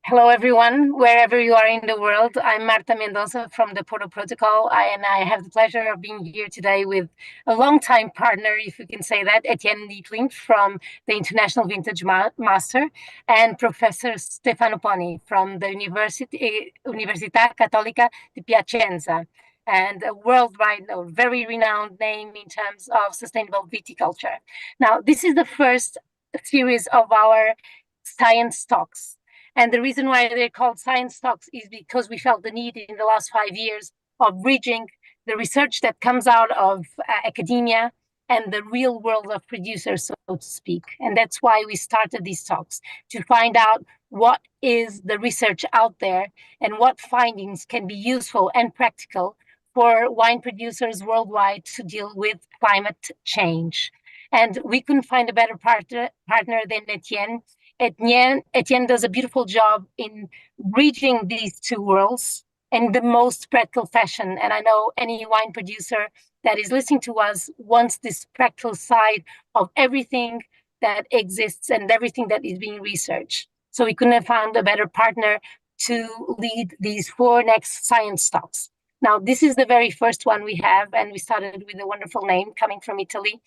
Hello, everyone, wherever you are in the world. I'm Marta Mendoza from the Porto Protocol, and I have the pleasure of being here today with a longtime partner, if you can say that, Etienne Dietling from the International Vintage Master, and Professor Stefano Poni from the Università Cattolica di Piacenza, and a worldwide, a very renowned name in terms of sustainable viticulture. Now, this is the first series of our science talks, and the reason why they're called science talks is because we felt the need in the last 5 years of bridging the research that comes out of academia and the real world of producers, so to speak. And that's why we started these talks, to find out what is the research out there and what findings can be useful and practical for wine producers worldwide to deal with climate change. And we couldn't find a better partner than Etienne. Etienne does a beautiful job in bridging these two worlds in the most practical fashion. And I know any wine producer that is listening to us wants this practical side of everything that exists and everything that is being researched. So we couldn't have found a better partner to lead these 4 next science talks. Now, this is the very first one we have, and we started with a wonderful name coming from Italy.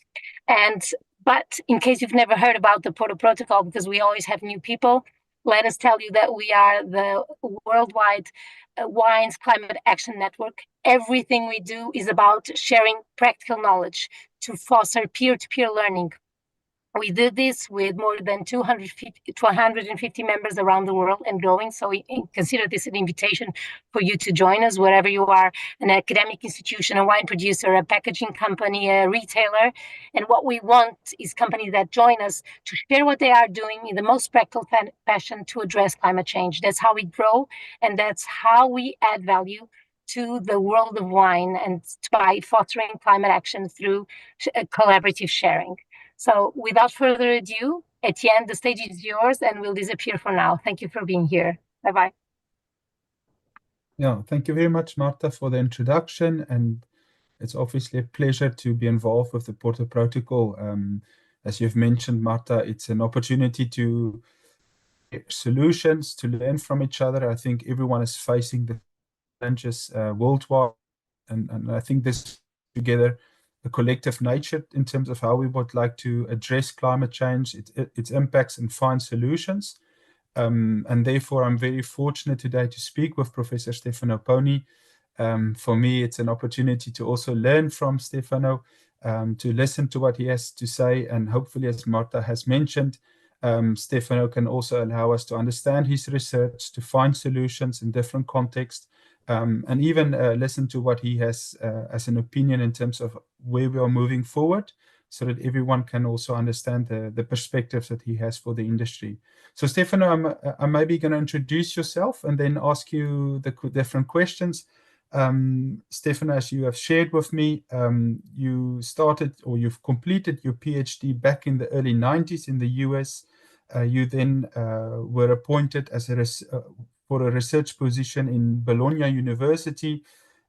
But in case you've never heard about the Porto Protocol, because we always have new people, let us tell you that we are the worldwide Wines Climate Action Network. Everything we do is about sharing practical knowledge to foster peer-to-peer learning. We did this with more than 250 members around the world and growing. So we consider this an invitation for you to join us wherever you are, an academic institution, a wine producer, a packaging company, a retailer. And what we want is companies that join us to share what they are doing in the most practical fashion to address climate change. That's how we grow, and that's how we add value to the world of wine, and by fostering climate action through collaborative sharing. So without further ado, Etienne, the stage is yours, and we'll disappear for now. Thank you for being here. Bye-bye. Yeah, thank you very much, Marta, for the introduction. And it's obviously a pleasure to be involved with the Porto Protocol. As you've mentioned, Marta, it's an opportunity to get solutions, to learn from each other. I think everyone is facing the challenges worldwide. And I think this together a collective nature in terms of how we would like to address climate change, its impacts, and find solutions. And therefore, I'm very fortunate today to speak with Professor Stefano Poni. For me, it's an opportunity to also learn from Stefano, to listen to what he has to say. And hopefully, as Marta has mentioned, Stefano can also allow us to understand his research, to find solutions in different contexts, and even listen to what he has as an opinion in terms of where we are moving forward, so that everyone can also understand the perspectives that he has for the industry. So Stefano, I'm maybe going to introduce yourself and then ask you the different questions. Stefano, as you have shared with me, you started, or you've completed your PhD back in the early 90s in the US. You then were appointed as for a research position in Bologna University,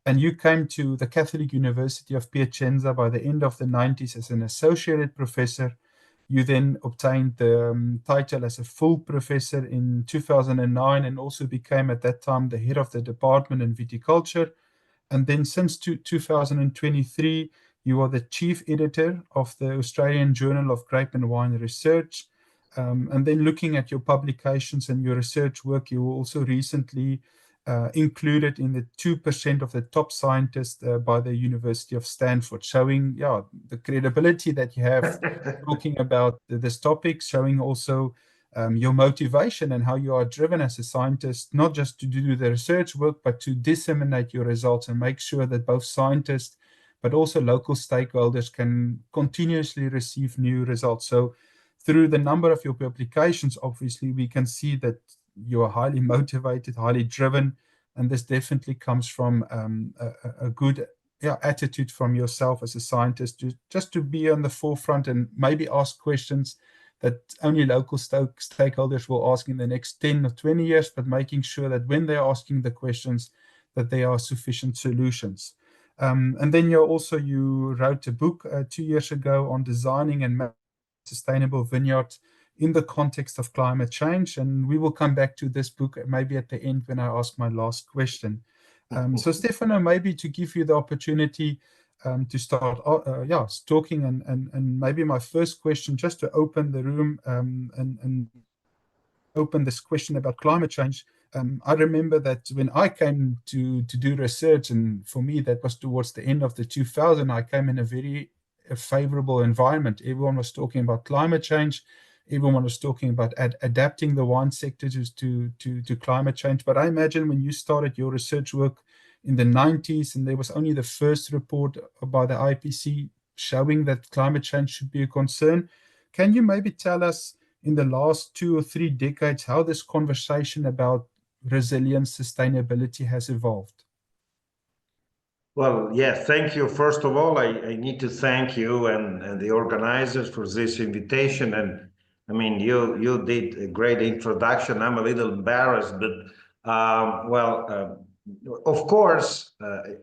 and you came to the Catholic University of Piacenza by the end of the 90s as an associated professor. You then obtained the title as a full professor in 2009, and also became at that time the head of the department in viticulture. And then since 2023, you are the chief editor of the Australian Journal of Grape and Wine Research. And then looking at your publications and your research work, you were also recently included in the 2% of the top scientists by the University of Stanford, showing the credibility that you have talking about this topic, showing also your motivation and how you are driven as a scientist, not just to do the research work, but to disseminate your results and make sure that both scientists, but also local stakeholders, can continuously receive new results. So through the number of your publications, obviously, we can see that you are highly motivated, highly driven, and this definitely comes from a good attitude from yourself as a scientist, just to be on the forefront and maybe ask questions that only local stakeholders will ask in the next 10 or 20 years, but making sure that when they're asking the questions, that there are sufficient solutions. And then you wrote a book 2 years ago on designing and sustainable vineyard in the context of climate change. And we will come back to this book maybe at the end when I ask my last question. So Stefano, maybe to give you the opportunity to start talking, and maybe my first question, just to open the room and open this question about climate change. I remember that when I came to do research, and for me that was towards the end of the 2000s, I came in a very favorable environment. Everyone was talking about climate change. Everyone was talking about adapting the wine sector to climate change. But I imagine when you started your research work in the 90s, and there was only the first report by the IPC showing that climate change should be a concern. Can you maybe tell us, in the last 2 or 3 decades, how this conversation about resilience, sustainability has evolved? Well, yes, thank you. First of all, I need to thank you and the organizers for this invitation. And I mean, you did a great introduction. I'm a little embarrassed, but of course,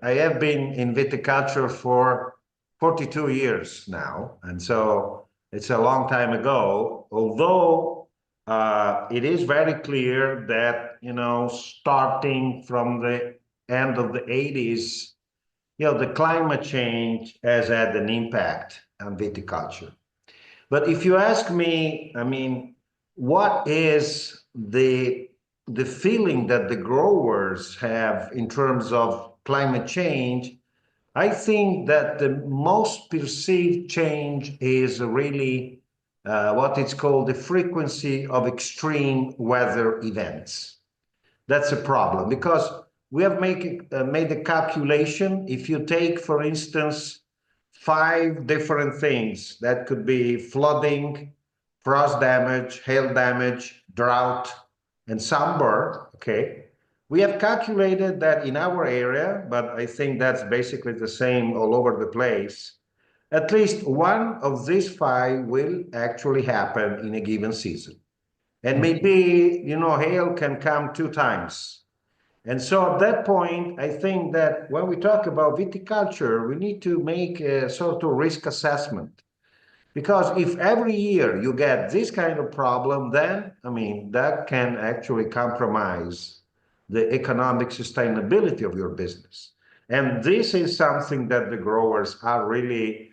I have been in viticulture for 42 years now. And so it's a long time ago, although it is very clear that, starting from the end of the 80s, the climate change has had an impact on viticulture. But if you ask me, I mean, what is the feeling that the growers have in terms of climate change? I think that the most perceived change is really what is called the frequency of extreme weather events. That's a problem because we have made a calculation. If you take, for instance, 5 different things, that could be flooding, frost damage, hail damage, drought, and sunburn, okay? We have calculated that in our area, but I think that's basically the same all over the place, at least one of these 5 will actually happen in a given season. And maybe, hail can come 2 times. And so at that point, I think that when we talk about viticulture, we need to make a sort of risk assessment. Because if every year you get this kind of problem, then, I mean, that can actually compromise the economic sustainability of your business. And this is something that the growers are really,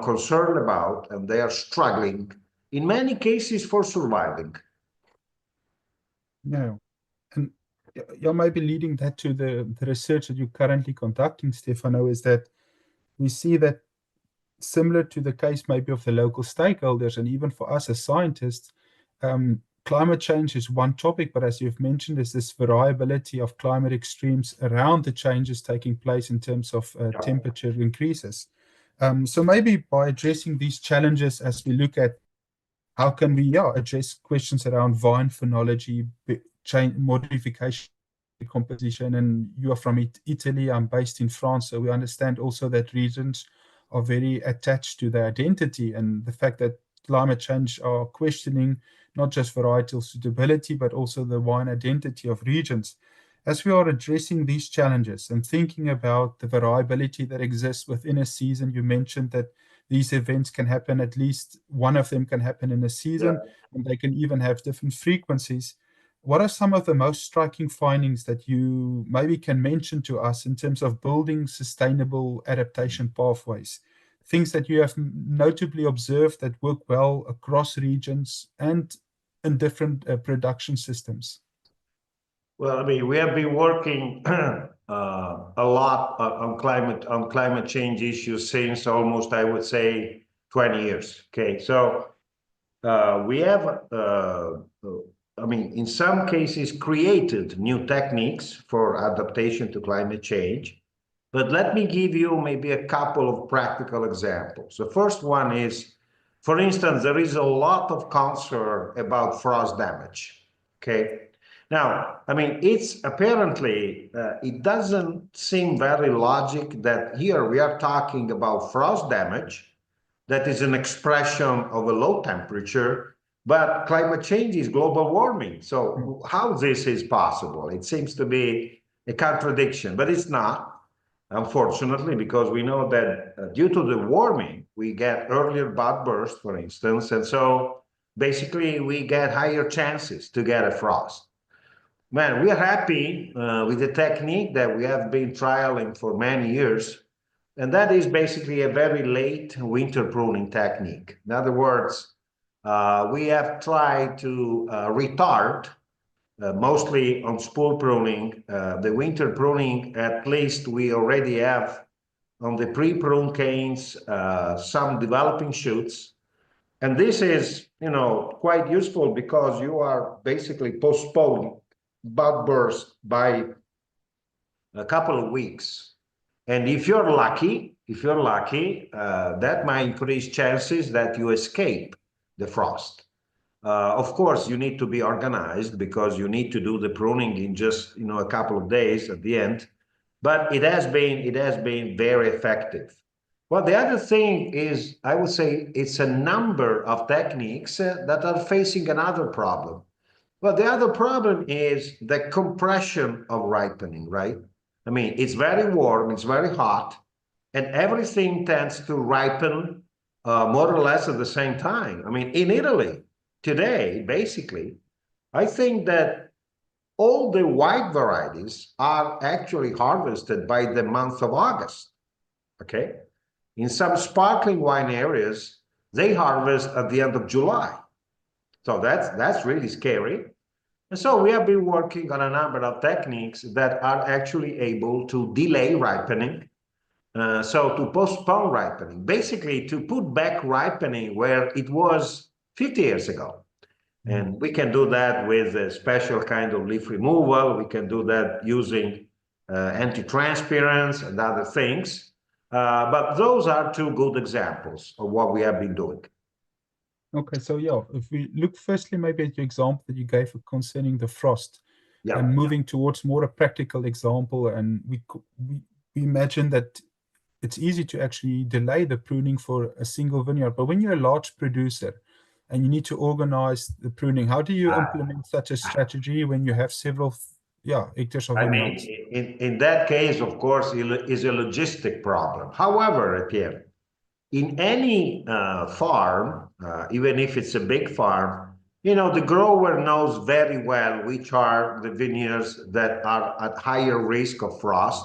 concerned about, and they are struggling, in many cases, for surviving. No. And you may be leading that to the research that you're currently conducting, Stefano, is that we see that similar to the case maybe of the local stakeholders, and even for us as scientists, climate change is one topic, but as you've mentioned, there's this variability of climate extremes around the changes taking place in terms of temperature increases. So maybe by addressing these challenges, as we look at how can we address questions around vine phenology, chain modification, composition, and you are from Italy, I'm based in France, so we understand also that regions are very attached to their identity, and the fact that climate change are questioning not just varietal suitability, but also the wine identity of regions. As we are addressing these challenges and thinking about the variability that exists within a season, you mentioned that these events can happen, at least one of them can happen in a season, and they can even have different frequencies. What are some of the most striking findings that you maybe can mention to us in terms of building sustainable adaptation pathways? Things that you have notably observed that work well across regions and in different production systems? Well, I mean, we have been working a lot on climate change issues since almost, I would say, 20 years. Okay, so we have, I mean, in some cases, created new techniques for adaptation to climate change. But let me give you maybe a couple of practical examples. The first one is, for instance, there is a lot of concern about frost damage. Okay. Now, I mean, it's apparently, it doesn't seem very logic that here we are talking about frost damage that is an expression of a low temperature, but climate change is global warming. So how this is possible? It seems to be a contradiction, but it's not, unfortunately, because we know that due to the warming, we get earlier bud bursts, for instance, and so basically we get higher chances to get a frost. Man, we are happy with the technique that we have been trialing for many years. And that is basically a very late winter pruning technique. In other words, we have tried to retard, mostly on spool pruning, the winter pruning. At least we already have on the pre-prune canes some developing shoots. And this is, quite useful because you are basically postponing bud burst by a couple of weeks. And if you're lucky, that might increase chances that you escape the frost. Of course, you need to be organized because you need to do the pruning in just a couple of days at the end. But it has been very effective. Well, the other thing is, I would say, it's a number of techniques that are facing another problem. Well, the other problem is the compression of ripening, right? I mean, it's very warm, it's very hot, and everything tends to ripen more or less at the same time. I mean, in Italy today, basically, I think that all the white varieties are actually harvested by the month of August, okay? In some sparkling wine areas, they harvest at the end of July. So that's really scary. And so we have been working on a number of techniques that are actually able to delay ripening. So to postpone ripening, basically to put back ripening where it was 50 years ago. And we can do that with a special kind of leaf removal. We can do that using anti-transpirants and other things. But those are two good examples of what we have been doing. Okay, so yeah, if we look firstly maybe at your example that you gave concerning the frost, Yeah. and moving towards more a practical example, and we imagine that it's easy to actually delay the pruning for a single vineyard. But when you're a large producer and you need to organize the pruning, how do you implement such a strategy when you have several hectares of vineyards? I mean, in that case, of course, it is a logistic problem. However, Pierre, in any farm, even if it's a big farm, the grower knows very well which are the vineyards that are at higher risk of frost.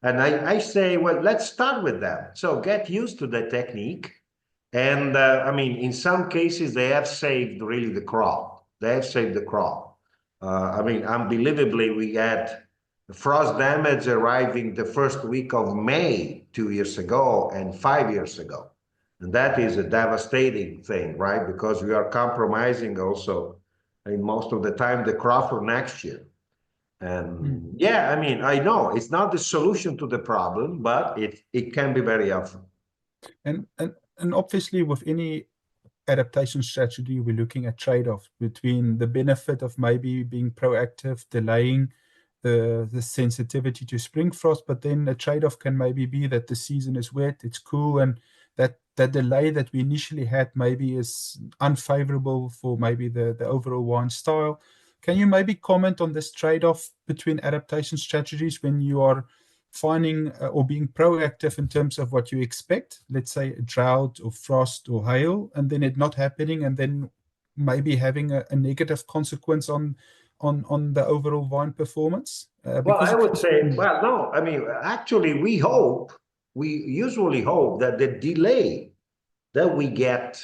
And I say, well, let's start with them. So get used to the technique. And I mean, in some cases, they have saved really the crop. They have saved the crop. I mean, unbelievably, we had frost damage arriving the first week of May 2 years ago and 5 years ago. And that is a devastating thing, right? Because we are compromising also, in most of the time, the crop for next year. And yeah, I mean, I know it's not the solution to the problem, but it can be very helpful. And obviously with any adaptation strategy, we're looking at trade-offs between the benefit of maybe being proactive, delaying the sensitivity to spring frost, but then a trade-off can maybe be that the season is wet, it's cool, and that delay that we initially had maybe is unfavorable for maybe the overall wine style. Can you maybe comment on this trade-off between adaptation strategies when you are finding or being proactive in terms of what you expect, let's say a drought or frost or hail, and then it not happening, and then maybe having a negative consequence on the overall vine performance? Well, I would say, well, no, I mean, actually, we usually hope that the delay that we get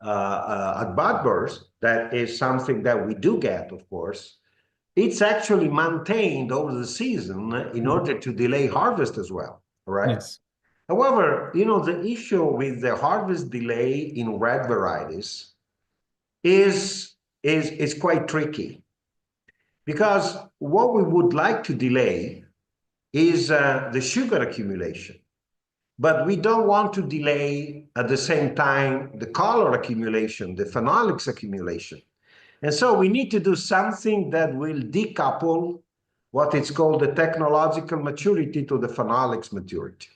at bud burst, that is something that we do get, of course, it's actually maintained over the season in order to delay harvest as well, right? Yes. However, the issue with the harvest delay in red varieties is quite tricky, because what we would like to delay is the sugar accumulation, but we don't want to delay at the same time the color accumulation, the phenolics accumulation. And so we need to do something that will decouple what is called the technological maturity to the phenolics maturity.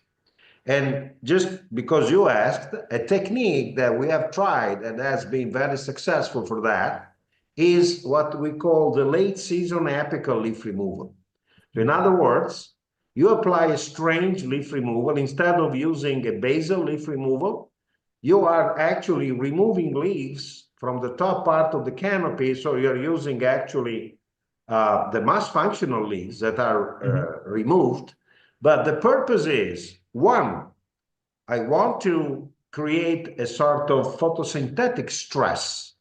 And just because you asked, a technique that we have tried and has been very successful for that is what we call the late season apical leaf removal. So in other words, you apply a strange leaf removal. Instead of using a basal leaf removal, you are actually removing leaves from the top part of the canopy. So you're using actually the mass functional leaves that are removed. But the purpose is, one, I want to create a sort of photosynthetic stress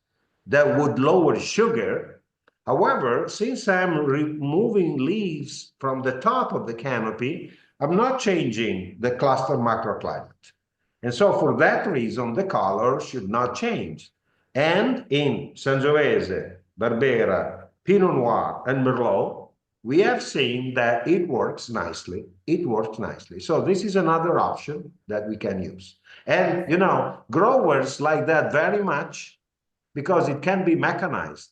that would lower sugar. However, since I'm removing leaves from the top of the canopy, I'm not changing the cluster microclimate. And so for that reason, the color should not change. And in Sangiovese, Barbera, Pinot Noir, and Merlot, we have seen that it works nicely. It works nicely. So this is another option that we can use. And, you know, growers like that very much because it can be mechanized.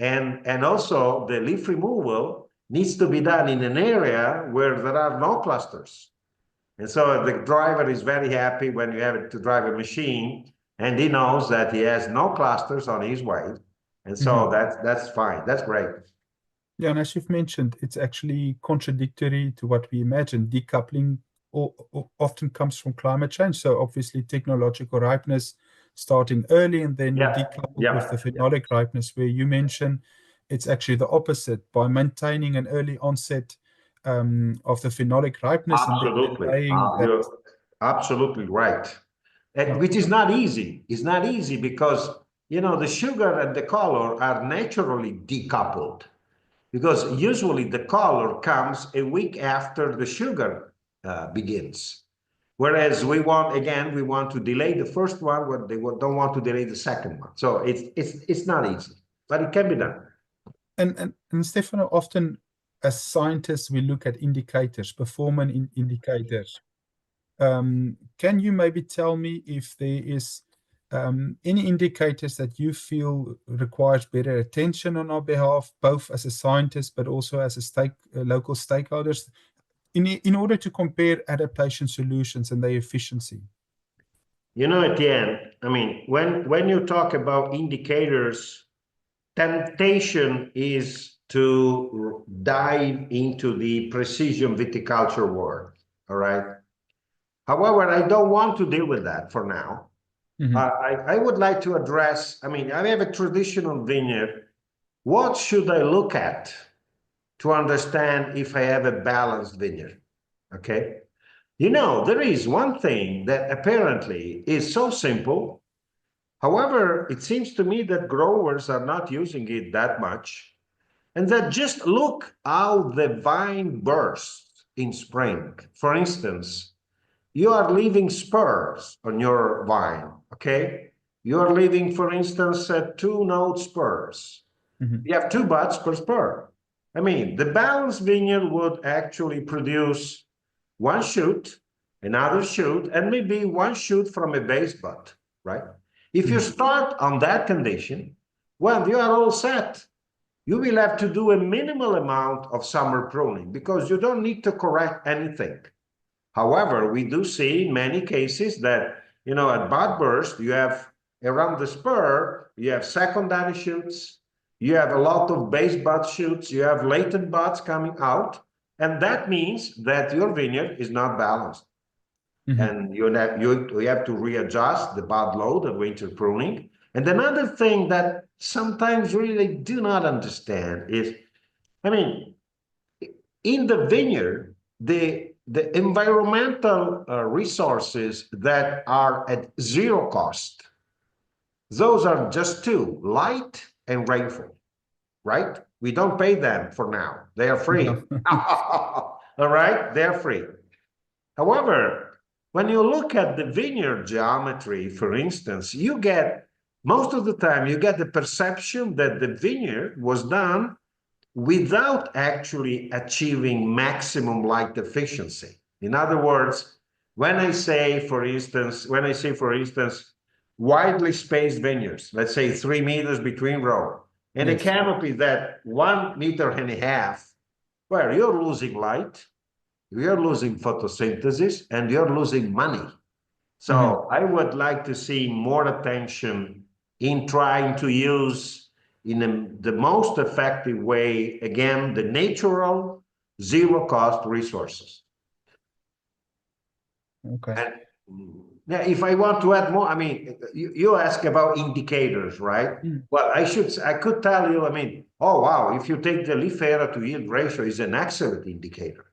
And also the leaf removal needs to be done in an area where there are no clusters. And so the driver is very happy when you have to drive a machine and he knows that he has no clusters on his way. And so that's fine. That's great. Yeah, and as you've mentioned, it's actually contradictory to what we imagine. Decoupling often comes from climate change. So obviously technological ripeness starting early and then decoupled with the phenolic ripeness, where you mention it's actually the opposite by maintaining an early onset of the phenolic ripeness. Absolutely. And You're absolutely right. Which is not easy. It's not easy because, you know, the sugar and the color are naturally decoupled. Because usually the color comes a week after the sugar begins. Whereas we want to delay the first one, but they don't want to delay the second one. So it's not easy, but it can be done. And Stefano, often as scientists, we look at indicators, performance indicators. Can you maybe tell me if there is any indicators that you feel requires better attention on our behalf, both as a scientist, but also as a local stakeholders, in order to compare adaptation solutions and their efficiency? You know, Etienne, I mean, when you talk about indicators, temptation is to dive into the precision viticulture world, all right? However, I don't want to deal with that for now. I would like to address, I mean, I have a traditional vineyard. What should I look at to understand if I have a balanced vineyard? Okay. You know, there is one thing that apparently is so simple. However, it seems to me that growers are not using it that much. And that just look how the vine bursts in spring. For instance, you are leaving spurs on your vine, okay? You are leaving, for instance, 2-node spurs. You have 2 buds per spur. I mean, the balanced vineyard would actually produce 1 shoot, another shoot, and maybe 1 shoot from a base bud, right? If you start on that condition, well, you are all set. You will have to do a minimal amount of summer pruning because you don't need to correct anything. However, we do see in many cases that, you know, at bud burst, you have around the spur, you have secondary shoots, you have a lot of base bud shoots, you have latent buds coming out, and that means that your vineyard is not balanced. And you have to readjust the bud load at winter pruning. And another thing that sometimes really do not understand is, I mean, in the vineyard, the environmental resources that are at 0 cost, those are just 2, light and rainfall, right? We don't pay them for now. They are free. All right, they're free. However, when you look at the vineyard geometry, for instance, you get, most of the time, you get the perception that the vineyard was done without actually achieving maximum light efficiency. In other words, when I say, for instance, widely spaced vineyards, let's say 3 meters between rows, and a canopy that 1.5 meters, well, you're losing light, you're losing photosynthesis, and you're losing money. So I would like to see more attention in trying to use in the most effective way, again, the natural 0 cost resources. Okay. Yeah, if I want to add more, I mean, you ask about indicators, right? Well, I could tell you, I mean, oh, wow, if you take the leaf area to yield ratio is an excellent indicator.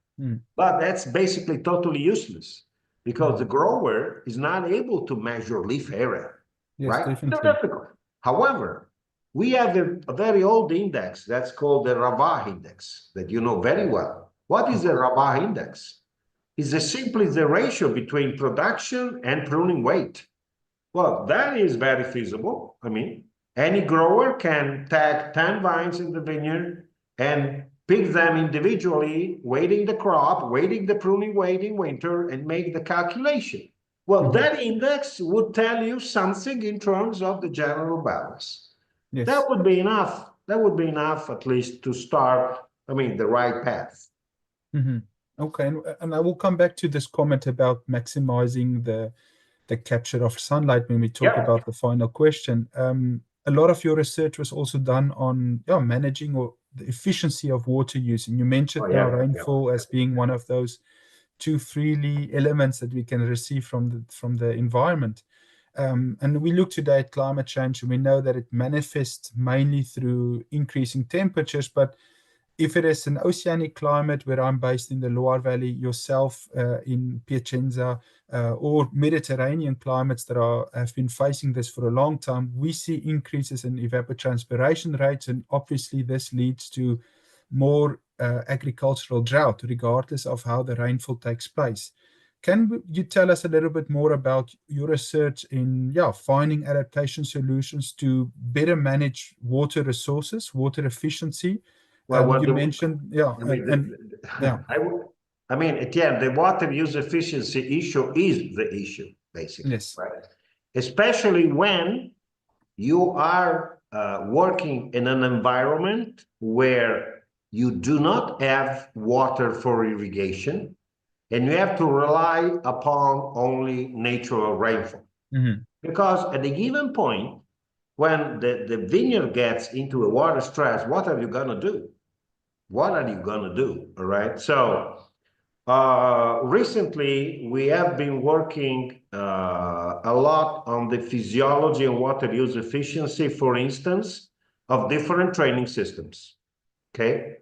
But that's basically totally useless because the grower is not able to measure leaf area, Yes, right? definitely. No difficult. However, we have a very old index that's called the Rabat index that you know very well. What is the Rabat index? Is simply the ratio between production and pruning weight. Well, that is very feasible. I mean, any grower can tag 10 vines in the vineyard and pick them individually, waiting the crop, waiting the pruning weight in winter, and make the calculation. Well, that index would tell you something in terms of the general balance. Yes. That would be enough. That would be enough, at least, to start, I mean, the right path. Okay, and I will come back to this comment about maximizing the capture of sunlight when we talk about the final question. A lot of your research was also done on managing or the efficiency of water use, and you mentioned rainfall as being one of those two freely elements that we can receive from the environment. And we look today at climate change, and we know that it manifests mainly through increasing temperatures, but if it is an oceanic climate where I'm based in the Loire Valley, yourself in Piacenza, or Mediterranean climates that have been facing this for a long time, we see increases in evapotranspiration rates, and obviously this leads to more agricultural drought, regardless of how the rainfall takes place. Can you tell us a little bit more about your research in finding adaptation solutions to better manage water resources, water efficiency? Well, You mentioned, I mean, Etienne, the water use efficiency issue is the issue, basically, yes, right? Especially when you are working in an environment where you do not have water for irrigation, and you have to rely upon only natural rainfall. Because at a given point, when the vineyard gets into a water stress, what are you going to do? What are you going to do? All right. So recently, we have been working a lot on the physiology and water use efficiency, for instance, of different training systems. Okay.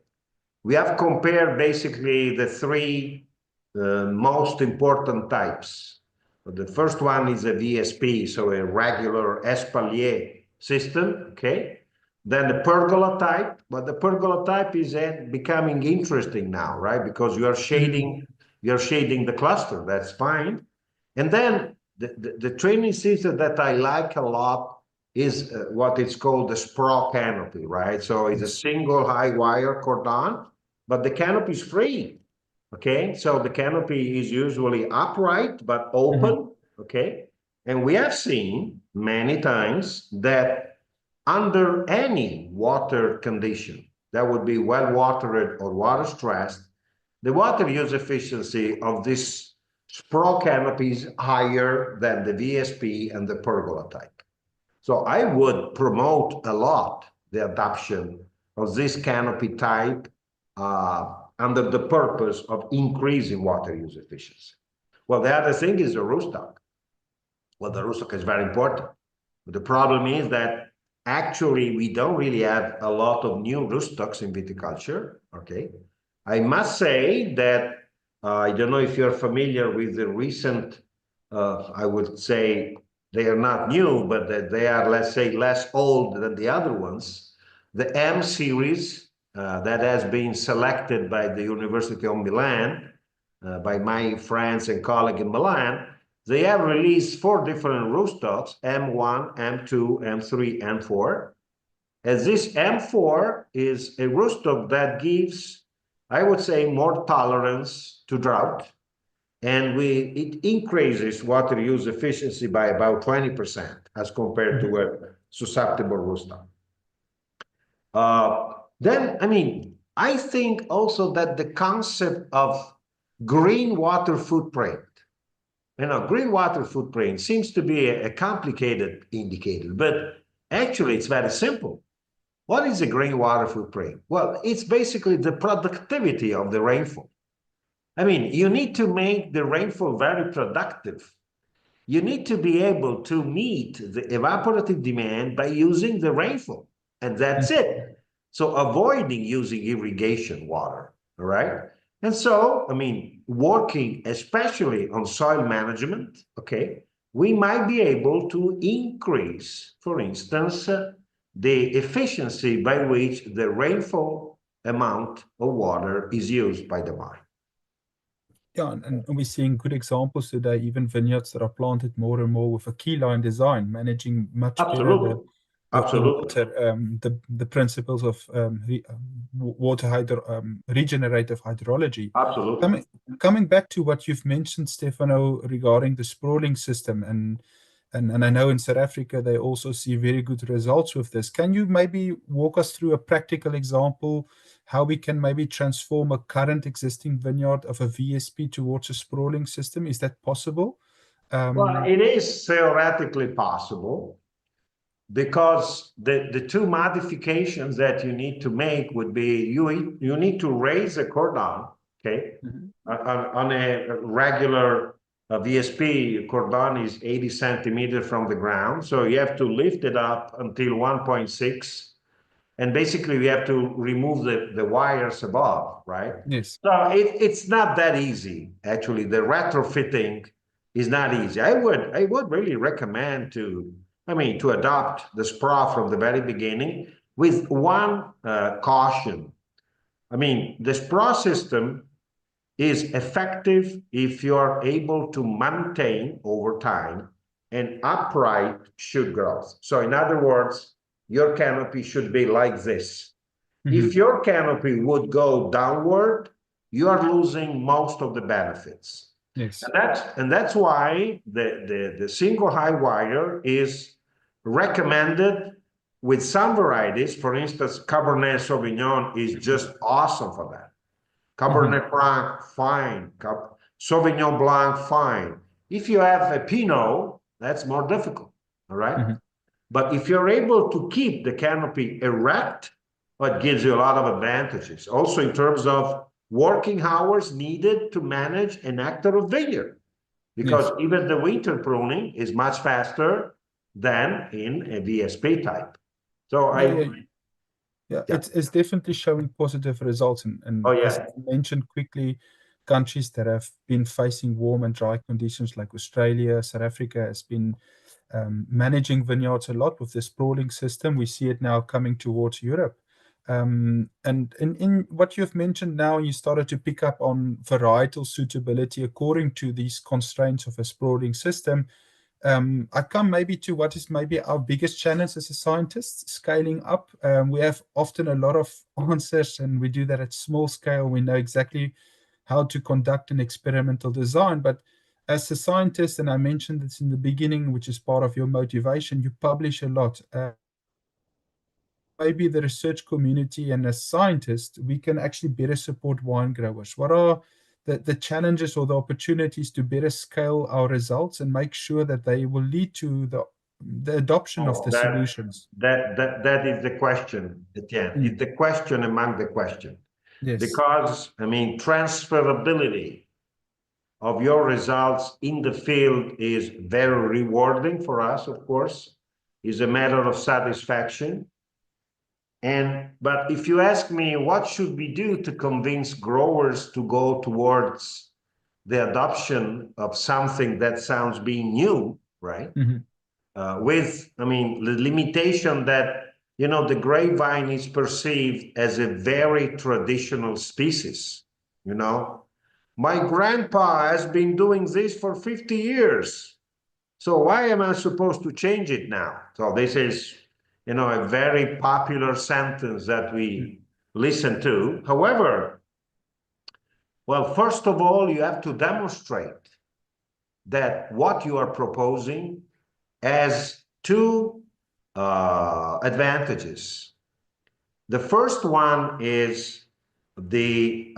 We have compared basically the three most important types. The first one is a VSP, so a regular espalier system, okay? Then the pergola type, but the pergola type is becoming interesting now, right? Because you're shading the cluster, that's fine. And then the training system that I like a lot is what it's called the sprawl canopy, right? So it's a single high wire cordon, but the canopy is free. Okay, so the canopy is usually upright but open. Okay, and we have seen many times that under any water condition, that would be well watered or water stressed, the water use efficiency of this sprawl canopy is higher than the VSP and the pergola type. So I would promote a lot the adoption of this canopy type under the purpose of increasing water use efficiency. Well, the other thing is the rootstock. Well, the rootstock is very important. But the problem is that actually we don't really have a lot of new rootstocks in viticulture, okay? I must say that I don't know if you're familiar with the recent, I would say they are not new, but they are, let's say, less old than the other ones. The M series that has been selected by the University of Milan, by my friends and colleague in Milan, they have released 4 different rootstocks, M1, M2, M3, M4. As this M4 is a rootstock that gives, I would say, more tolerance to drought, and it increases water use efficiency by about 20% as compared to a susceptible rootstock. Then, I mean, I think also that the concept of green water footprint, green water footprint seems to be a complicated indicator, but actually it's very simple. What is a green water footprint? Well, it's basically the productivity of the rainfall. I mean, you need to make the rainfall very productive you need to be able to meet the evaporative demand by using the rainfall, and that's it. So avoiding using irrigation water, all right? And so, I mean, working especially on soil management, okay, we might be able to increase, for instance, the efficiency by which the rainfall amount of water is used by the vine. Yeah, and we're seeing good examples today, even vineyards that are planted more and more with a key line design, managing much better the Absolutely. Absolutely. water, the principles of water regenerative hydrology. Absolutely. Coming back to what you've mentioned, Stefano, regarding the sprawling system, and I know in South Africa they also see very good results with this. Can you maybe walk us through a practical example how we can maybe transform a current existing vineyard of a VSP towards a sprawling system? Is that possible? Well, it is theoretically possible, because the two modifications that you need to make would be you need to raise a cordon, okay? On a regular VSP, cordon is 80 centimeters from the ground, so you have to lift it up until 1.6, and basically we have to remove the wires above, right? Yes. So it's not that easy, actually. The retrofitting is not easy. I would really recommend to adopt the SPRA from the very beginning, with one caution. I mean, the SPRA system is effective if you're able to maintain over time an upright shoot growth. So in other words, your canopy should be like this. If your canopy would go downward, you are losing most of the benefits. Yes. And that's why the single high wire is recommended with some varieties. For instance, Cabernet Sauvignon is just awesome for that. Cabernet Franc, fine. Sauvignon Blanc, fine. If you have a Pinot, that's more difficult, all right? But if you're able to keep the canopy erect, it gives you a lot of advantages. Also in terms of working hours needed to manage an hectare of vineyard, because even the winter pruning is much faster than in a VSP type. So it's definitely showing positive results. And as I mentioned quickly, countries that have been facing warm and dry conditions like Australia, South Africa has been managing vineyards a lot with the sprawling system. We see it now coming towards Europe. And in what you've mentioned now, you started to pick up on varietal suitability according to these constraints of a sprawling system. I come maybe to what is maybe our biggest challenge as a scientist, scaling up. We have often a lot of answers, and we do that at small scale. We know exactly how to conduct an experimental design, but as a scientist, and I mentioned this in the beginning, which is part of your motivation, you publish a lot. Maybe the research community and as scientists, we can actually better support wine growers. What are the challenges or the opportunities to better scale our results and make sure that they will lead to the adoption of the solutions? That is the question, Etienne. It's the question among the question. Yes. Because, I mean, transferability of your results in the field is very rewarding for us, of course, is a matter of satisfaction. But if you ask me, what should we do to convince growers to go towards the adoption of something that sounds being new, right? With, I mean, the limitation that, you know, the grapevine is perceived as a very traditional species, you know? My grandpa has been doing this for 50 years. So why am I supposed to change it now? So this is, you know, a very popular sentence that we listen to. However, well, first of all, you have to demonstrate that what you are proposing has two advantages. The first one is the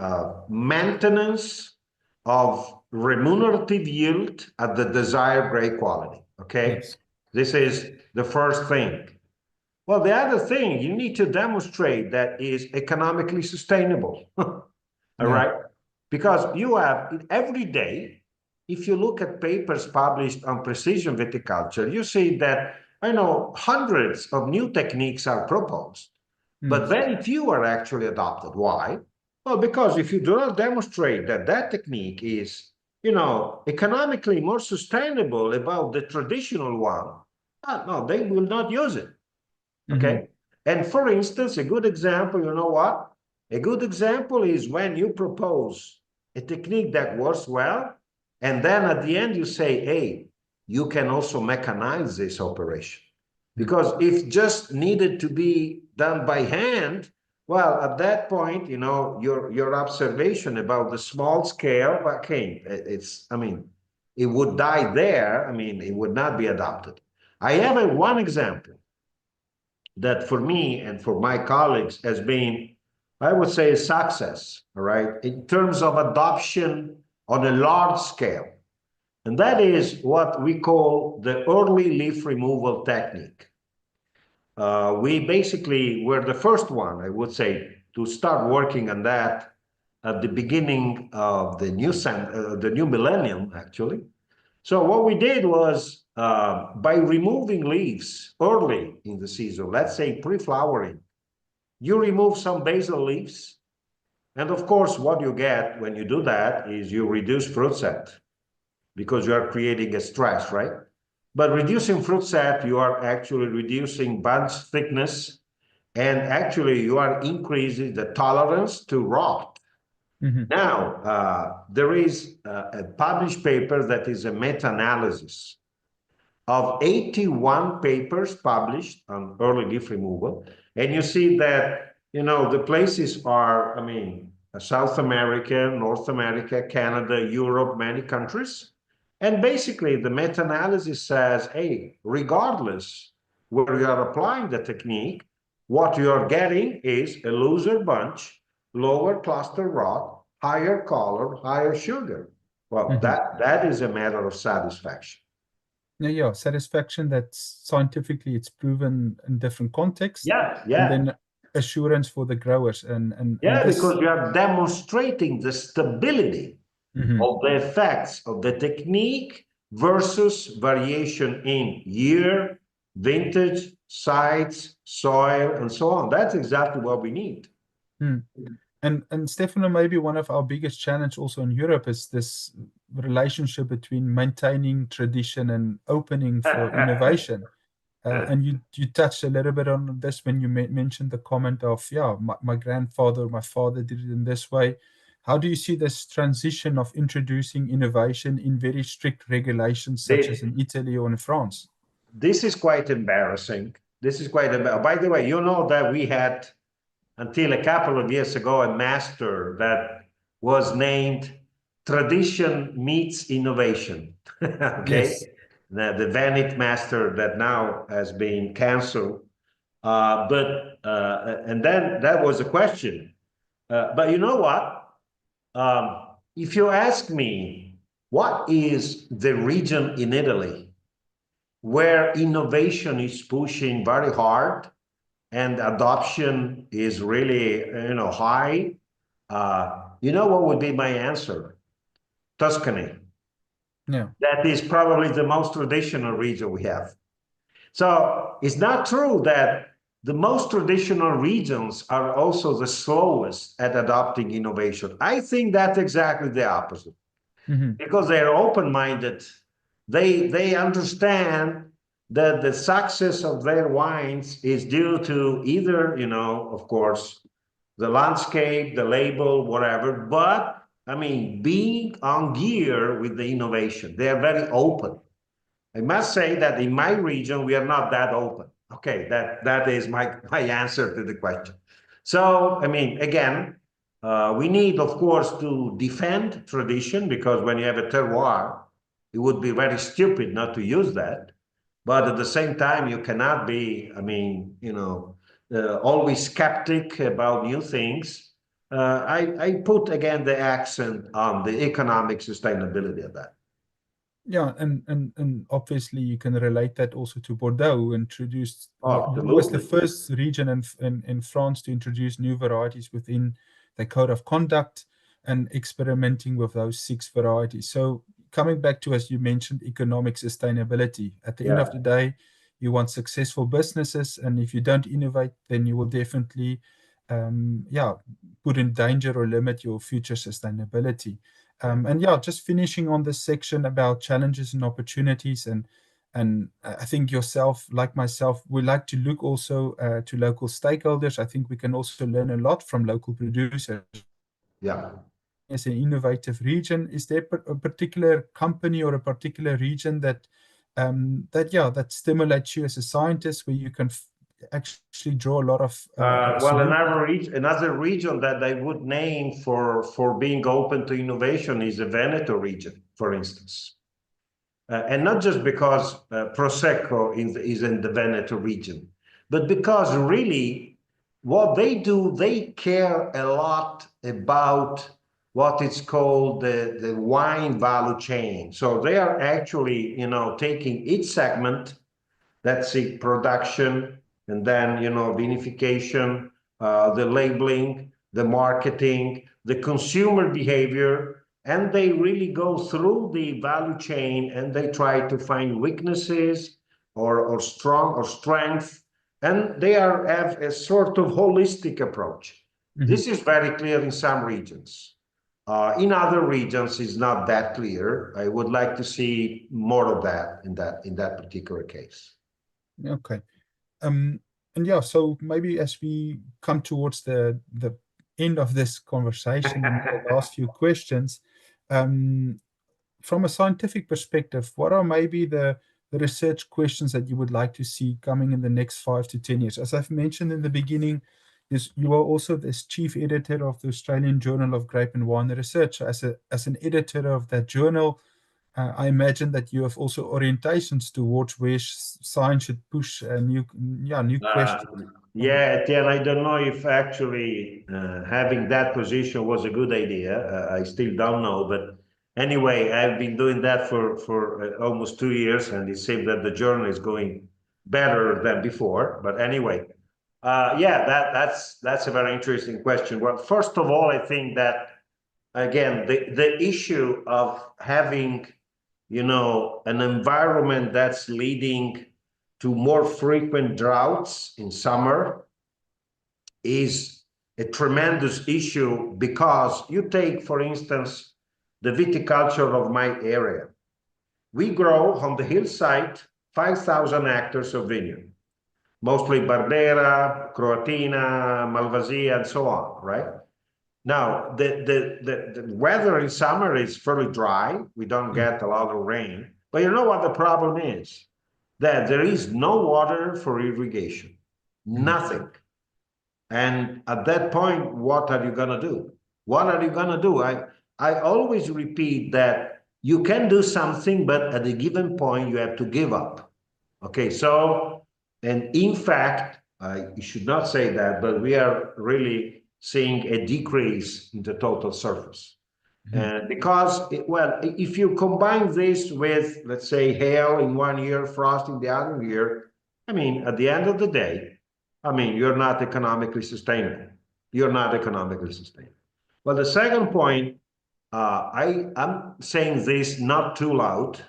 maintenance of remunerative yield at the desired grade quality, okay? Yes. This is the first thing. Well, the other thing you need to demonstrate that is economically sustainable, all right? Because you have every day, if you look at papers published on precision viticulture, you see that, I know, hundreds of new techniques are proposed, but very few are actually adopted. Why? Well, because if you do not demonstrate that that technique is, economically more sustainable about the traditional one, no, they will not use it. Okay. And for instance, a good example, you know what? A good example is when you propose a technique that works well, and then at the end you say, hey, you can also mechanize this operation. Because if just needed to be done by hand, well, at that point, your observation about the small scale, okay, it would die there. It would not be adopted. I have one example that for me and for my colleagues has been, I would say, a success, all right, in terms of adoption on a large scale. And that is what we call the early leaf removal technique. We basically were the first one, I would say, to start working on that at the beginning of the new millennium, actually. So what we did was, by removing leaves early in the season, let's say pre-flowering, you remove some basal leaves. And of course, what you get when you do that is you reduce fruit set because you are creating a stress, right? But reducing fruit set, you are actually reducing bunch thickness, and actually you are increasing the tolerance to rot. Now, there is a published paper that is a meta-analysis of 81 papers published on early leaf removal. And you see that, the places are, South America, North America, Canada, Europe, many countries. And basically the meta-analysis says, hey, regardless where you are applying the technique, what you are getting is a looser bunch, lower cluster rot, higher color, higher sugar. Well, that is a matter of satisfaction. Yeah, satisfaction that scientifically it's proven in different contexts. Yeah. And then assurance for the growers. And because you are demonstrating the stability of the effects of the technique versus variation in year, vintage, sites, soil, and so on. That's exactly what we need. And Stefano, maybe one of our biggest challenge also in Europe is this relationship between maintaining tradition and opening for innovation. And you touched a little bit on this when you mentioned the comment of, my grandfather, my father did it in this way. How do you see this transition of introducing innovation in very strict regulations, such as in Italy or in France? This is quite embarrassing. By the way, you know that we had, until a couple of years ago, a master that was named Tradition Meets Innovation. Okay. Yes. The Venet master that now has been canceled. And then that was a question. But you know what? If you ask me, what is the region in Italy where innovation is pushing very hard and adoption is really, high? What would be my answer? Tuscany. Yeah. That is probably the most traditional region we have. So it's not true that the most traditional regions are also the slowest at adopting innovation. I think that's exactly the opposite. Because they're open-minded. They understand that the success of their wines is due to either, of course, the landscape, the label, whatever, but being on gear with the innovation. They are very open. I must say that in my region, we are not that open. Okay, that is my answer to the question. So, again, we need, of course, to defend tradition, because when you have a terroir, it would be very stupid not to use that. But at the same time, you cannot be, always skeptic about new things. I put, again, the accent on the economic sustainability of that. Yeah, and obviously you can relate that also to Bordeaux, who introduced, Absolutely. was the first region in France to introduce new varieties within the code of conduct and experimenting with those 6 varieties. So coming back to, as you mentioned, economic sustainability. At the end of the day, you want successful businesses, and if you don't innovate, then you will definitely, put in danger or limit your future sustainability. And just finishing on this section about challenges and opportunities, and I think yourself, like myself, we like to look also to local stakeholders. I think we can also learn a lot from local producers. Yeah. As an innovative region, is there a particular company or a particular region that stimulates you as a scientist, where you can actually draw a lot of well, another region that I would name for being open to innovation is the Veneto region, for instance. And not just because Prosecco is in the Veneto region, but because really what they do, they care a lot about what is called the wine value chain. So they are actually, taking each segment, that's the production, and then, vinification, the labeling, the marketing, the consumer behavior, and they really go through the value chain and they try to find weaknesses or strength, and they have a sort of holistic approach. This is very clear in some regions. In other regions, it's not that clear. I would like to see more of that in that particular case. Okay. So maybe as we come towards the end of this conversation and the last few questions, from a scientific perspective, what are maybe the research questions that you would like to see coming in the next 5 to 10 years? As I've mentioned in the beginning, you are also this chief editor of the Australian Journal of Grape and Wine Research. As an editor of that journal, I imagine that you have also orientations towards where science should push new questions. Yeah, Etienne, I don't know if actually having that position was a good idea. I still don't know, but anyway, I've been doing that for almost 2 years, and it seems that the journal is going better than before. But anyway, that's a very interesting question. Well, first of all, I think that again, the issue of having an environment that's leading to more frequent droughts in summer is a tremendous issue, because you take, for instance, the viticulture of my area. We grow on the hillside 5,000 hectares of vineyard, mostly Barbera, Croatina, Malvasia, and so on, right? Now, the weather in summer is fairly dry. We don't get a lot of rain. But you know what the problem is? That there is no water for irrigation. Nothing. And at that point, what are you going to do? What are you going to do? I always repeat that you can do something, but at a given point, you have to give up. Okay, so, and in fact, I should not say that, but we are really seeing a decrease in the total surface. And because, if you combine this with, let's say, hail in one year, frost in the other year, at the end of the day, you're not economically sustainable. You're not economically sustainable. Well, the second point, I'm saying this not too loud.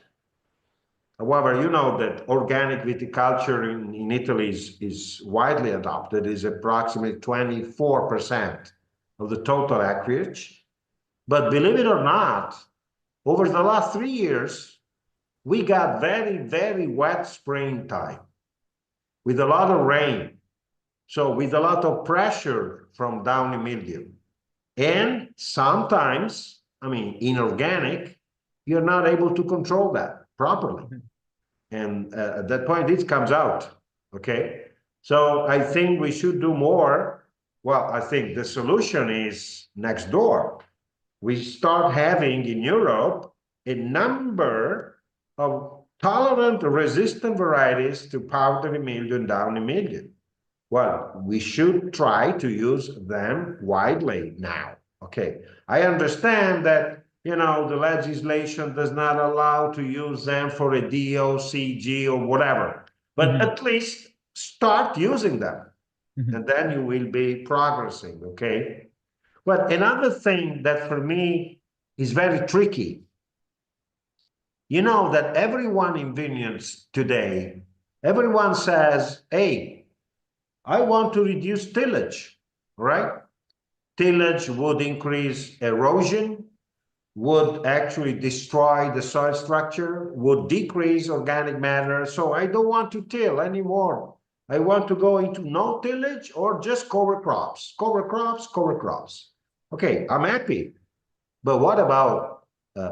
However, you know that organic viticulture in Italy is widely adopted, is approximately 24% of the total acreage. But believe it or not, over the last 3 years, we got very, very wet springtime with a lot of rain. So with a lot of pressure from downy mildew. And sometimes, in organic, you're not able to control that properly. And at that point, it comes out, okay? So I think we should do more. Well, I think the solution is next door. We start having in Europe a number of tolerant, resistant varieties to powdery mildew and downy mildew. Well, we should try to use them widely now. Okay, I understand that the legislation does not allow to use them for a DOCG or whatever, but at least start using them, and then you will be progressing. Okay. But another thing that for me is very tricky You know that everyone in vineyards today, everyone says, hey, I want to reduce tillage, right? Tillage would increase erosion, would actually destroy the soil structure, would decrease organic matter. So I don't want to till anymore. I want to go into no tillage or just cover crops, cover crops, cover crops. Okay, I'm happy. But what about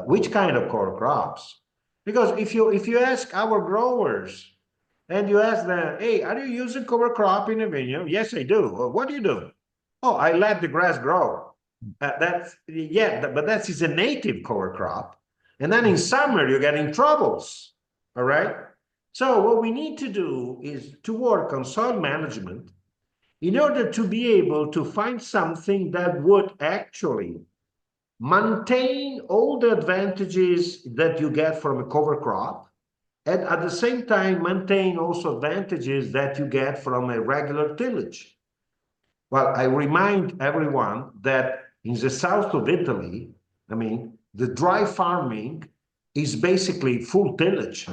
which kind of cover crops? Because if you ask our growers and you ask them, hey, are you using cover crop in a vineyard? Yes, I do. Well, what do you do? Oh, I let the grass grow. But that is a native cover crop. And then in summer, you're getting troubles. All right. So what we need to do is to work on soil management in order to be able to find something that would actually maintain all the advantages that you get from a cover crop, and at the same time maintain also advantages that you get from a regular tillage. Well, I remind everyone that in the south of Italy, I mean, the dry farming is basically full tillage.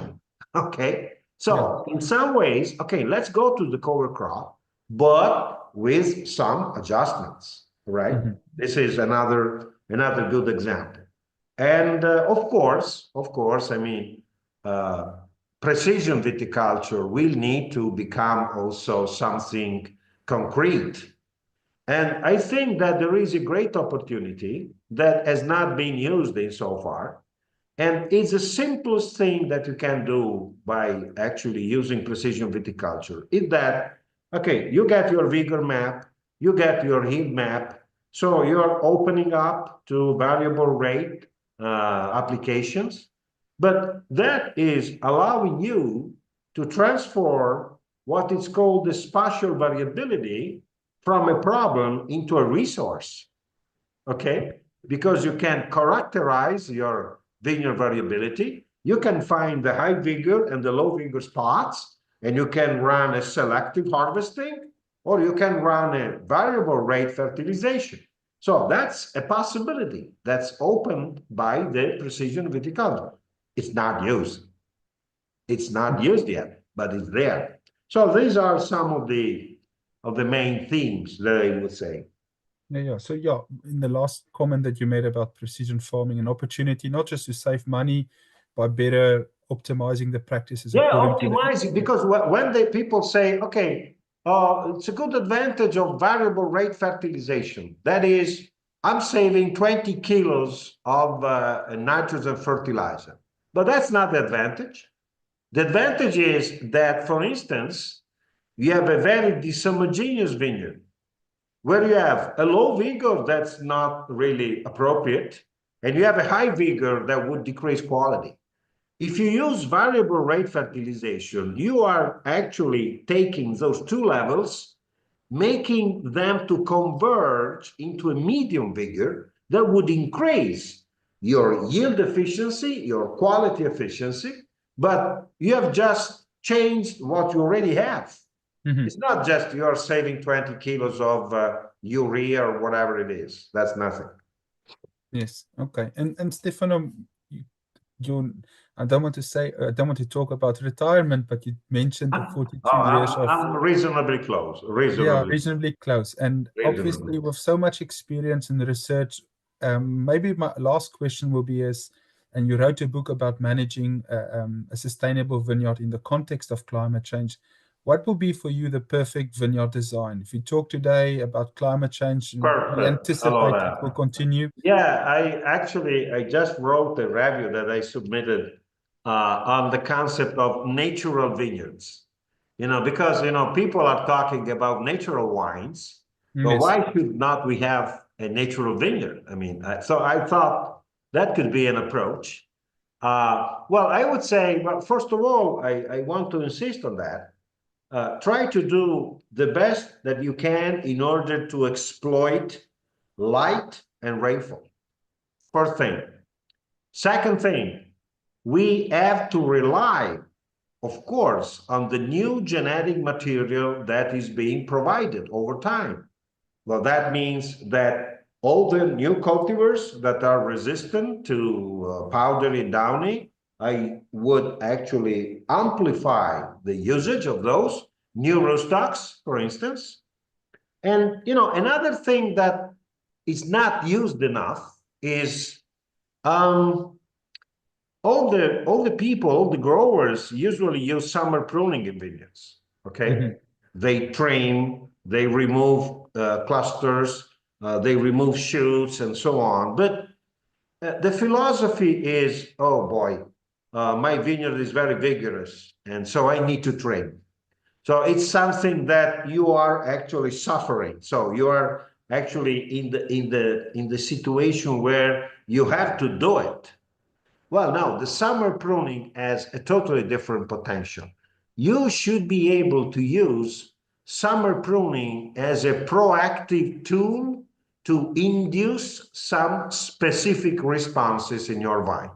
Okay. So in some ways, okay, let's go to the cover crop, but with some adjustments, right? This is another good example. And of course, I mean, precision viticulture will need to become also something concrete. And I think that there is a great opportunity that has not been used in so far. And it's the simplest thing that you can do by actually using precision viticulture is that, okay, you get your vigor map, you get your heat map. So you're opening up to variable rate applications, but that is allowing you to transform what is called the spatial variability from a problem into a resource, okay? Because you can characterize your vineyard variability. You can find the high vigor and the low vigor spots, and you can run a selective harvesting, or you can run a variable rate fertilization. So that's a possibility that's opened by the precision viticulture. It's not used. It's not used yet, but it's there. So these are some of the main themes that I would say. Yeah. So in the last comment that you made about precision farming, an opportunity not just to save money by better optimizing the practices Yeah, according to optimizing, because when the people say, okay, it's a good advantage of variable rate fertilization. That is, I'm saving 20 kilos of nitrogen fertilizer. But that's not the advantage. The advantage is that, for instance, you have a very dishomogeneous vineyard where you have a low vigor that's not really appropriate, and you have a high vigor that would decrease quality. If you use variable rate fertilization, you are actually taking those two levels, making them to converge into a medium vigor that would increase your yield efficiency, your quality efficiency, but you have just changed what you already have. It's not just you're saving 20 kilos of urea or whatever it is. That's nothing. Yes. Okay. And Stefano, you I don't want to talk about retirement, but you mentioned the 42 years of I'm reasonably close. reasonably close. And obviously with so much experience in the research, maybe my last question will be and you wrote a book about managing a sustainable vineyard in the context of climate change. What will be for you the perfect vineyard design? If you talk today about climate change, we anticipate it will continue. Yeah, I just wrote a review that I submitted on the concept of natural vineyards. Because people are talking about natural wines, but Yes. why should not we have a natural vineyard? I mean, so I thought that could be an approach. Well, I would say, well, first of all, I want to insist on that. Try to do the best that you can in order to exploit light and rainfall. First thing. Second thing, we have to rely, of course, on the new genetic material that is being provided over time. Well, that means that all the new cultivars that are resistant to powdery downy I would actually amplify the usage of those new rootstocks, for instance. And, you know, another thing that is not used enough is all the people, all the growers usually use summer pruning in vineyards. Okay, they trim, they remove clusters, they remove shoots, and so on. But the philosophy is, oh boy, my vineyard is very vigorous, and so I need to trim. So it's something that you are actually suffering. So you are actually in the situation where you have to do it. Well, no, the summer pruning has a totally different potential. You should be able to use summer pruning as a proactive tool to induce some specific responses in your vine.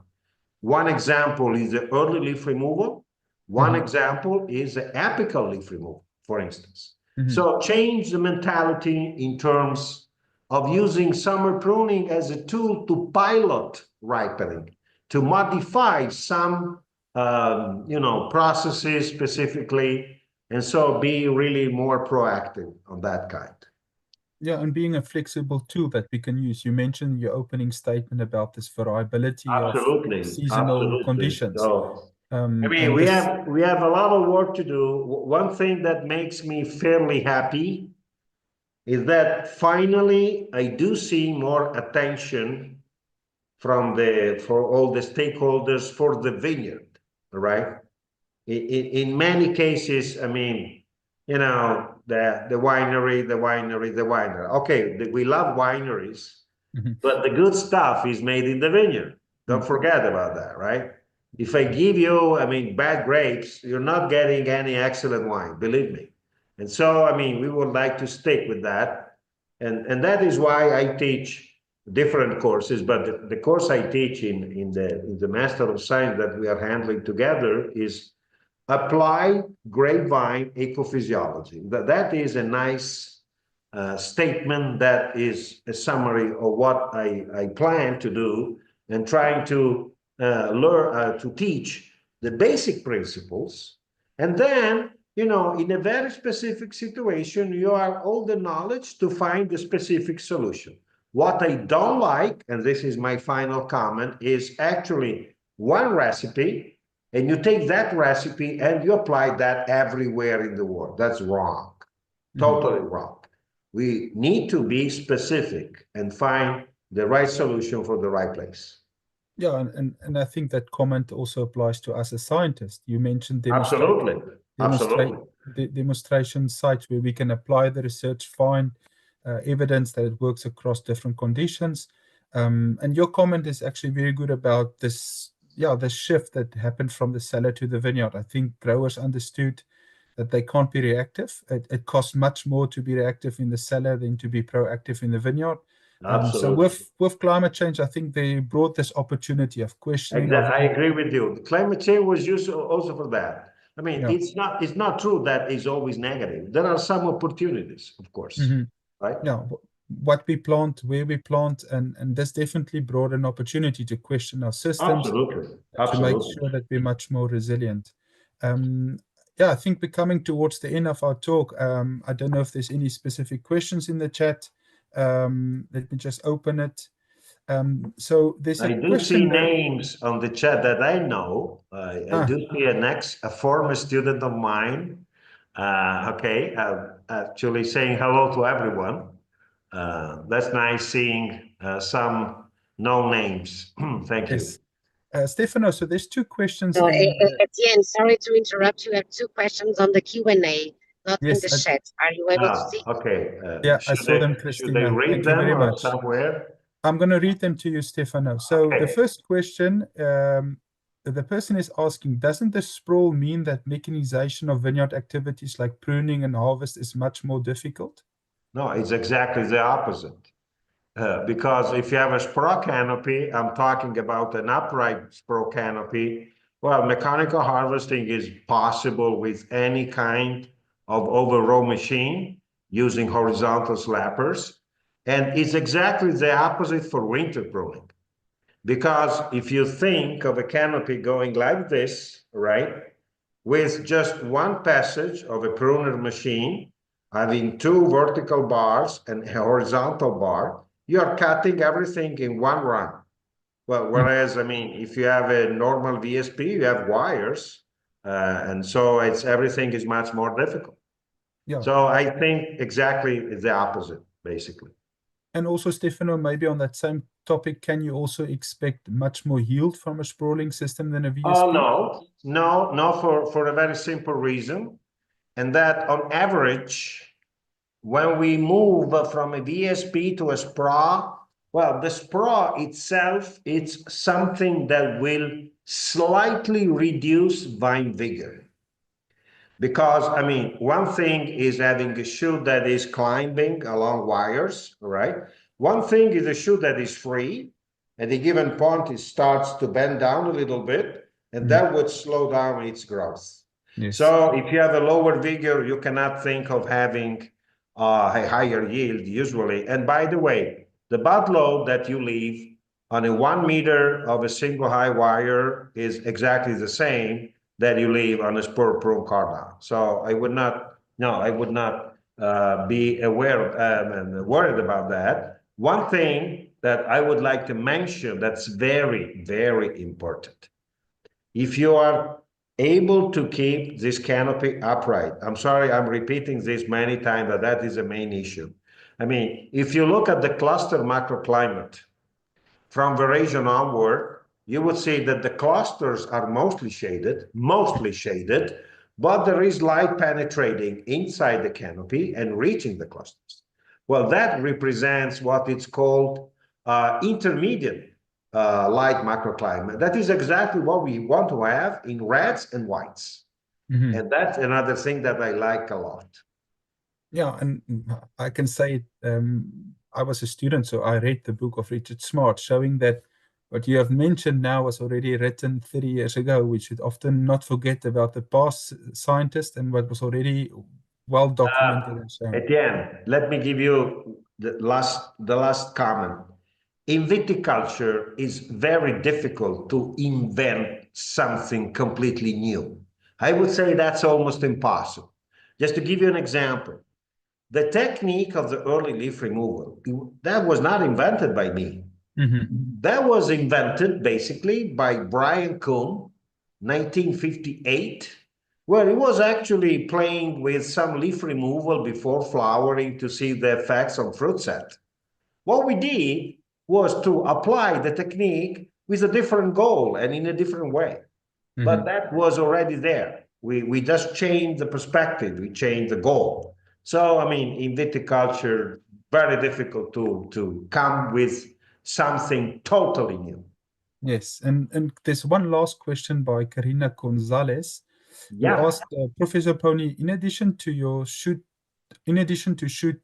One example is the early leaf removal. One example is the apical leaf removal, for instance. So change the mentality in terms of using summer pruning as a tool to pilot ripening, to modify some processes specifically, and so be really more proactive on that kind. Yeah, and being a flexible tool that we can use. You mentioned your opening statement about this variability Absolutely, of seasonal absolutely. conditions. So, I mean, And we this, have a lot of work to do. One thing that makes me fairly happy is that finally I do see more attention for all the stakeholders for the vineyard, right? In many cases, I mean, you know, the winery. Okay, we love wineries, but the good stuff is made in the vineyard. Don't forget about that, right? If I give you, I mean, bad grapes, you're not getting any excellent wine, believe me. And so, I mean, we would like to stick with that. And that is why I teach different courses, but the course I teach in the Master of Science that we are handling together is apply grapevine ecophysiology. That is a nice statement that is a summary of what I plan to do and trying to learn to teach the basic principles. And then, you know, in a very specific situation, you have all the knowledge to find the specific solution. What I don't like, and this is my final comment, is actually one recipe and you take that recipe and you apply that everywhere in the world. That's wrong, totally wrong. We need to be specific and find the right solution for the right place. yeah, and I think that comment also applies to us as scientists. You mentioned Absolutely, absolutely. demonstration sites where we can apply the research, find evidence that it works across different conditions. And your comment is actually very good about this, the shift that happened from the cellar to the vineyard. I think growers understood that they can't be reactive. It costs much more to be reactive in the cellar than to be proactive in the vineyard. So with climate change, I think they brought this opportunity of questioning. I agree with you. The climate change was used also for that. I mean, it's not true that it's always negative. There are some opportunities, of course, right? Yeah, what we plant, where we plant, and this definitely brought an opportunity to question our systems, to make sure that we're much more resilient. Yeah, I think we're coming towards the end of our talk. I don't know if there's any specific questions in the chat. Let me just open it. So there's a I do question see names on the chat that I know. I do see a former student of mine. Actually saying hello to everyone. That's nice seeing some known names. Thank you. Stefano, so there's two questions. So, Etienne, sorry to interrupt. You have two questions on the Q&A, not in the chat. Are you able to see? Okay. Yeah, I saw them, Christina. Should they read them very much somewhere? I'm going to read them to you, Stefano. So the first question, the person is asking, doesn't the sprawl mean that mechanization of vineyard activities like pruning and harvest is much more difficult? No, it's exactly the opposite. Because if you have a sprawl canopy, I'm talking about an upright sprawl canopy. Well, mechanical harvesting is possible with any kind of overrow machine using horizontal slappers. And it's exactly the opposite for winter pruning. Because if you think of a canopy going like this, right, with just one passage of a pruner machine, having two vertical bars and a horizontal bar, you are cutting everything in one run. Well, whereas, I mean, if you have a normal VSP, you have wires, and so everything is much more difficult. Yeah. So I think exactly the opposite, basically. And also, Stefano, maybe on that same topic, can you also expect much more yield from a sprawling system than a VSP? Oh, no, for a very simple reason, and that on average, when we move from a VSP to a SPRA, well, the SPRA itself, it's something that will slightly reduce vine vigor. Because, I mean, one thing is having a shoot that is climbing along wires, right? One thing is a shoot that is free. At a given point, it starts to bend down a little bit, and that would slow down its growth. Yes. So if you have a lower vigor, you cannot think of having a higher yield usually. And by the way, the bud load that you leave on a 1 meter of a single high wire is exactly the same that you leave on a spur prune cardine. So I would not be aware of and worried about that. One thing that I would like to mention that's very, very important. If you are able to keep this canopy upright, I'm sorry, I'm repeating this many times, but that is the main issue. I mean, if you look at the cluster microclimate from Eurasian onward, you would see that the clusters are mostly shaded, but there is light penetrating inside the canopy and reaching the clusters. Well, that represents what it's called intermediate light microclimate. That is exactly what we want to have in reds and whites. And that's another thing that I like a lot. Yeah, and I can say I was a student, so I read the book of Richard Smart, showing that what you have mentioned now was already written 30 years ago. We should often not forget about the past scientists and what was already well documented and shown. Etienne, let me give you the last comment. In viticulture, it's very difficult to invent something completely new. I would say that's almost impossible. Just to give you an example, the technique of the early leaf removal, that was not invented by me. That was invented basically by Brian Kuhn, 1958, where he was actually playing with some leaf removal before flowering to see the effects on fruit set. What we did was to apply the technique with a different goal and in a different way. But that was already there. We just changed the perspective, we changed the goal. So, I mean, in viticulture, very difficult to come with something totally new. Yes, and there's one last question by Karina Gonzalez, who asked, Professor Pony, in addition to shoot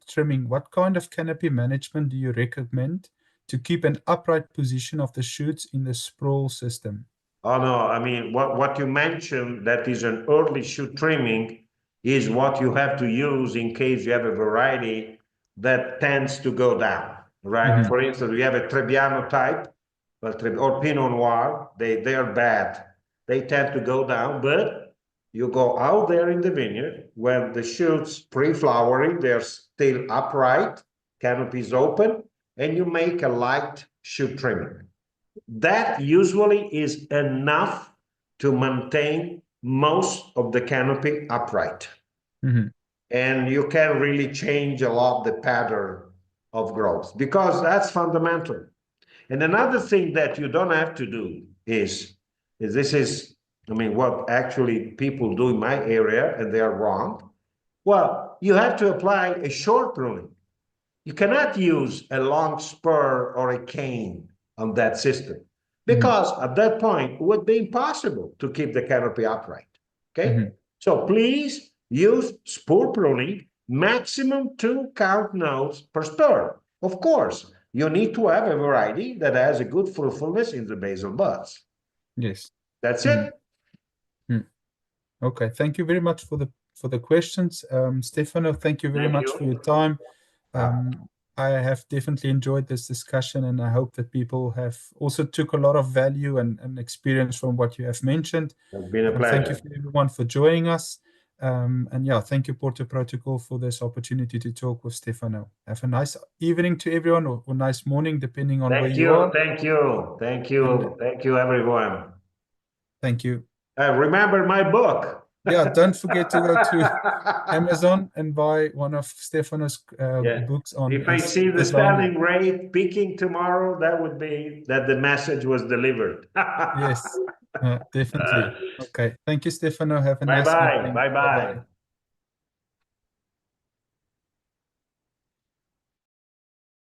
trimming, what kind of canopy management do you recommend to keep an upright position of the shoots in the sprawl system? Oh no, I mean, what you mentioned, that is an early shoot trimming, is what you have to use in case you have a variety that tends to go down, right? For instance, we have a Trebbiano type, or Pinot Noir, they are bad. They tend to go down, but you go out there in the vineyard when the shoots pre-flowering, they're still upright, canopies open, and you make a light shoot trimming. That usually is enough to maintain most of the canopy upright. And you can really change a lot the pattern of growth because that's fundamental. And another thing that you don't have to do is this is, I mean, what actually people do in my area, and they are wrong. Well, you have to apply a short pruning. You cannot use a long spur or a cane on that system because at that point it would be impossible to keep the canopy upright. Okay, so please use spur pruning, maximum 2 count nodes per spur. Of course, you need to have a variety that has a good fruitfulness in the basal buds. Yes, that's it. Okay, thank you very much for the questions, Stefano. Thank you very much for your time. I have definitely enjoyed this discussion, and I hope that people have also took a lot of value and experience from what you have mentioned. It's been a Thank you pleasure. for everyone for joining us. And yeah, thank you, Porto Protocol, for this opportunity to talk with Stefano. Have a nice evening to everyone, or nice morning, depending on where Thank you are. you, thank you, thank you, And thank you, everyone. thank you. Remember my book. Yeah, don't forget to go to Amazon and buy one of Stefano's Yeah. books on If I see the design. standing rate peaking tomorrow, that would be that the message was delivered. Yes, definitely. Okay. Thank you, Stefano. Have a Bye nice bye. evening. Bye bye. Bye-bye.